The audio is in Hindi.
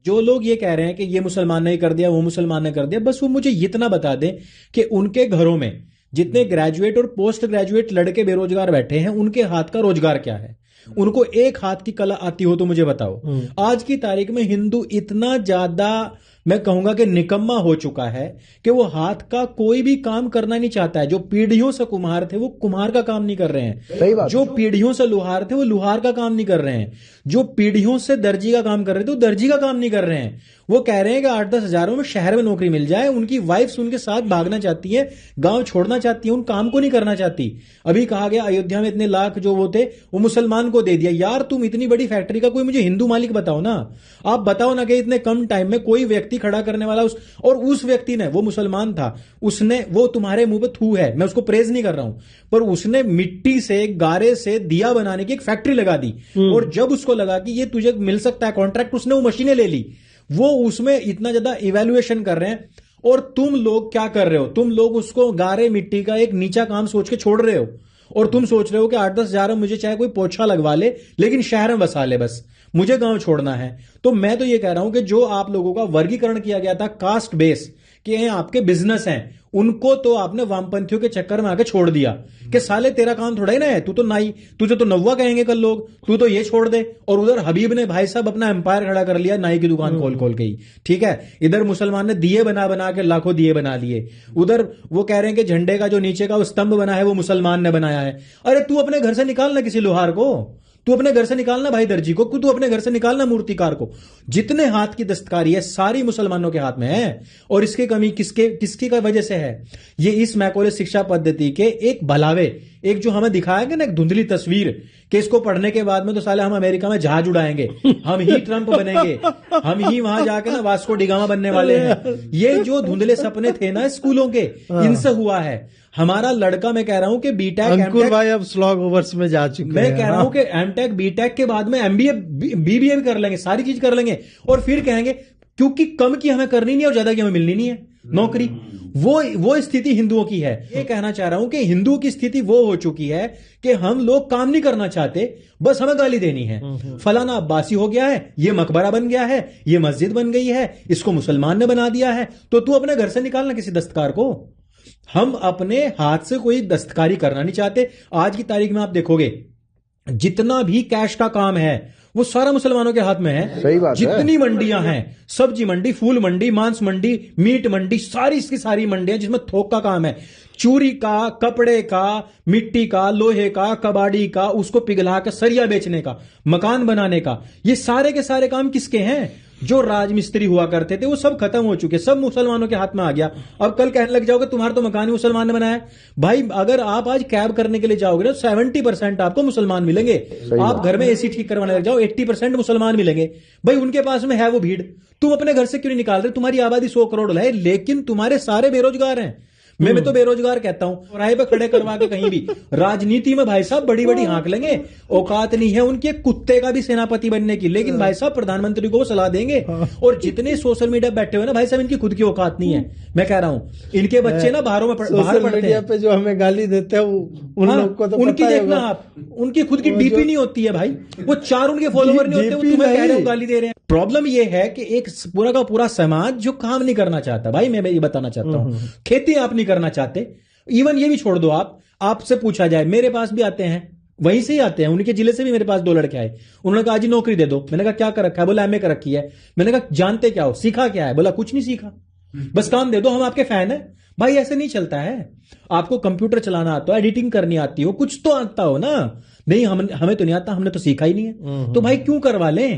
जो लोग ये कह रहे हैं कि ये मुसलमान ने कर दिया, वो मुसलमान ने कर दिया, बस वो मुझे इतना बता दें कि उनके घरों में जितने ग्रेजुएट और पोस्ट ग्रेजुएट लड़के बेरोजगार बैठे हैं, उनके हाथ का रोजगार क्या है? उनको एक हाथ की कला आती हो तो मुझे बताओ। आज की तारीख में हिंदू इतना ज्यादा, मैं कहूंगा कि निकम्मा हो चुका है कि वो हाथ का कोई भी काम करना नहीं चाहता है। जो पीढ़ियों से कुम्हार थे वो कुम्हार का काम नहीं कर रहे हैं, जो पीढ़ियों से लुहार थे वो लुहार का काम नहीं कर रहे हैं, जो पीढ़ियों से दर्जी का काम कर रहे थे वो दर्जी का काम नहीं कर रहे हैं। वो कह रहे हैं कि 8-10 हजारों में शहर में नौकरी मिल जाए। उनकी वाइफ्स उनके साथ भागना चाहती है, गांव छोड़ना चाहती है, उन काम को नहीं करना चाहती। अभी कहा गया अयोध्या में इतने लाख जो वो थे वो मुसलमान को दे दिया। यार तुम इतनी बड़ी फैक्ट्री का कोई मुझे हिंदू मालिक बताओ ना। आप बताओ ना कि इतने कम टाइम में कोई व्यक्ति खड़ा करने वाला उस व्यक्ति ने, वो मुसलमान था, उसने, वो तुम्हारे मुंह पे थू है, मैं उसको प्रेज नहीं कर रहा हूं, पर उसने मिट्टी से, गारे से दिया बनाने की एक फैक्ट्री लगा दी। और जब उसको लगा कि ये तुझे मिल सकता है कॉन्ट्रैक्ट, उसने वो मशीनें ले ली। वो उसमें इतना ज्यादा इवैल्यूएशन कर रहे हैं और तुम लोग क्या कर रहे हो? तुम लोग उसको गारे मिट्टी का एक नीचा काम सोच के छोड़ रहे हो और तुम सोच रहे हो कि 8-10 हजार मुझे चाहे कोई पोछा लगवा ले लेकिन शहर में बसा ले, बस मुझे गांव छोड़ना है। तो मैं तो ये कह रहा हूं कि जो आप लोगों का वर्गीकरण किया गया था कास्ट बेस कि ये आपके बिजनेस हैं, उनको तो आपने वामपंथियों के चक्कर में आके छोड़ दिया कि साले तेरा काम थोड़ा ही ना है, तू तो नाई, तुझे तो नव्वा कहेंगे कल लोग, तू तो ये छोड़ दे। और उधर हबीब ने भाई साहब अपना एम्पायर खड़ा कर लिया नाई की दुकान खोल खोल के ही, ठीक है। इधर मुसलमान ने दिए बना बना के लाखों दिए बना लिए। उधर वो कह रहे हैं कि झंडे का जो नीचे का वो स्तंभ बना है वो मुसलमान ने बनाया है। अरे तू अपने घर से निकालना किसी लोहार को, तू अपने घर से निकालना भाई दर्जी को, तू अपने घर से निकालना मूर्तिकार को। जितने हाथ की दस्तकारी है सारी मुसलमानों के हाथ में है। और इसकी कमी किसकी वजह से है? ये इस मैकोले शिक्षा पद्धति के एक भलावे, एक जो हमें दिखाया गया ना एक धुंधली तस्वीर कि इसको पढ़ने के बाद में तो साले हम अमेरिका में जहाज उड़ाएंगे, हम ही ट्रंप बनेंगे, हम ही वहां जाके ना वास्को डिगामा बनने वाले हैं। ये जो धुंधले सपने थे ना स्कूलों के, इनसे हुआ है। हमारा लड़का, मैं कह रहा हूं कि बीटेक, अंकुर भाई अब स्लॉग ओवर्स में जा चुके हैं। मैं कह रहा हूं कि एमटेक बीटेक के बाद में एमबीए बीबीए भी कर लेंगे, सारी चीज कर लेंगे और फिर कहेंगे क्योंकि कम की हमें करनी नहीं और ज्यादा की हमें मिलनी नहीं है नौकरी। वो स्थिति हिंदुओं की है। ये कहना चाह रहा हूं कि हिंदुओं की स्थिति वो हो चुकी है कि हम लोग काम नहीं करना चाहते, बस हमें गाली देनी है। फलाना अब्बासी हो गया है, ये मकबरा बन गया है, ये मस्जिद बन गई है, इसको मुसलमान ने बना दिया है, तो तू अपने घर से निकालना किसी दस्तकार को। हम अपने हाथ से कोई दस्तकारी करना नहीं चाहते। आज की तारीख में आप देखोगे जितना भी कैश का काम है वो सारा मुसलमानों के हाथ में है। सही बात जितनी मंडियां हैं, सब्जी मंडी, फूल मंडी, मांस मंडी, मीट मंडी, सारी की सारी मंडियां जिसमें थोक का काम है, चूरी का, कपड़े का, मिट्टी का, लोहे का, कबाड़ी का, उसको पिघला कर सरिया बेचने का, मकान बनाने का, ये सारे के सारे काम किसके हैं? जो राजमिस्त्री हुआ करते थे वो सब खत्म हो चुके, सब मुसलमानों के हाथ में आ गया। अब कल कहने लग जाओगे तुम्हारा तो मकान ही मुसलमान ने बनाया। भाई अगर आप आज कैब करने के लिए जाओगे ना 70% आपको मुसलमान मिलेंगे। आप घर में एसी ठीक करवाने लग जाओ 80% मुसलमान मिलेंगे। भाई उनके पास में है वो भीड़। तुम अपने घर से क्यों नहीं निकाल रहे? तुम्हारी आबादी 100 करोड़ है लेकिन तुम्हारे सारे बेरोजगार हैं। मैं तो बेरोजगार कहता हूं, चौराहे पे खड़े करवा के कहीं भी। राजनीति में भाई साहब बड़ी बड़ी हाँक लेंगे, औकात नहीं है उनके कुत्ते का भी सेनापति बनने की, लेकिन भाई साहब प्रधानमंत्री को वो सलाह देंगे। और जितने सोशल मीडिया बैठे हुए ना भाई साहब, इनकी खुद की औकात नहीं है। मैं कह रहा हूं इनके बच्चे ना बाहर पढ़ते हैं, पे जो हमें गाली देते हैं उन लोग को तो उनकी देखना आप, उनकी खुद की डीपी नहीं होती है भाई, वो 4 उनके फॉलोवर नहीं होते, वो तुम्हें कह रहे हो गाली दे रहे हैं। प्रॉब्लम ये है कि एक पूरा का पूरा समाज जो काम नहीं करना चाहता। भाई मैं ये बताना चाहता हूं, खेती आप नहीं करना चाहते, इवन ये भी छोड़ दो, आपसे पूछा जाए, मेरे पास भी आते हैं, वहीं से ही आते हैं, उनके जिले से भी मेरे पास 2 लड़के आए। उन्होंने कहा जी नौकरी दे दो। मैंने कहा क्या कर रखा है? बोला एमए कर रखी है। मैंने कहा जानते क्या हो, सीखा क्या है? बोला कुछ नहीं सीखा, बस काम दे दो, हम आपके फैन है। भाई ऐसे नहीं चलता है। आपको कंप्यूटर चलाना आता हो, एडिटिंग करनी आती हो, कुछ तो आता हो ना। नहीं हमें तो नहीं आता, हमने तो सीखा ही नहीं है, तो भाई क्यों करवा लें?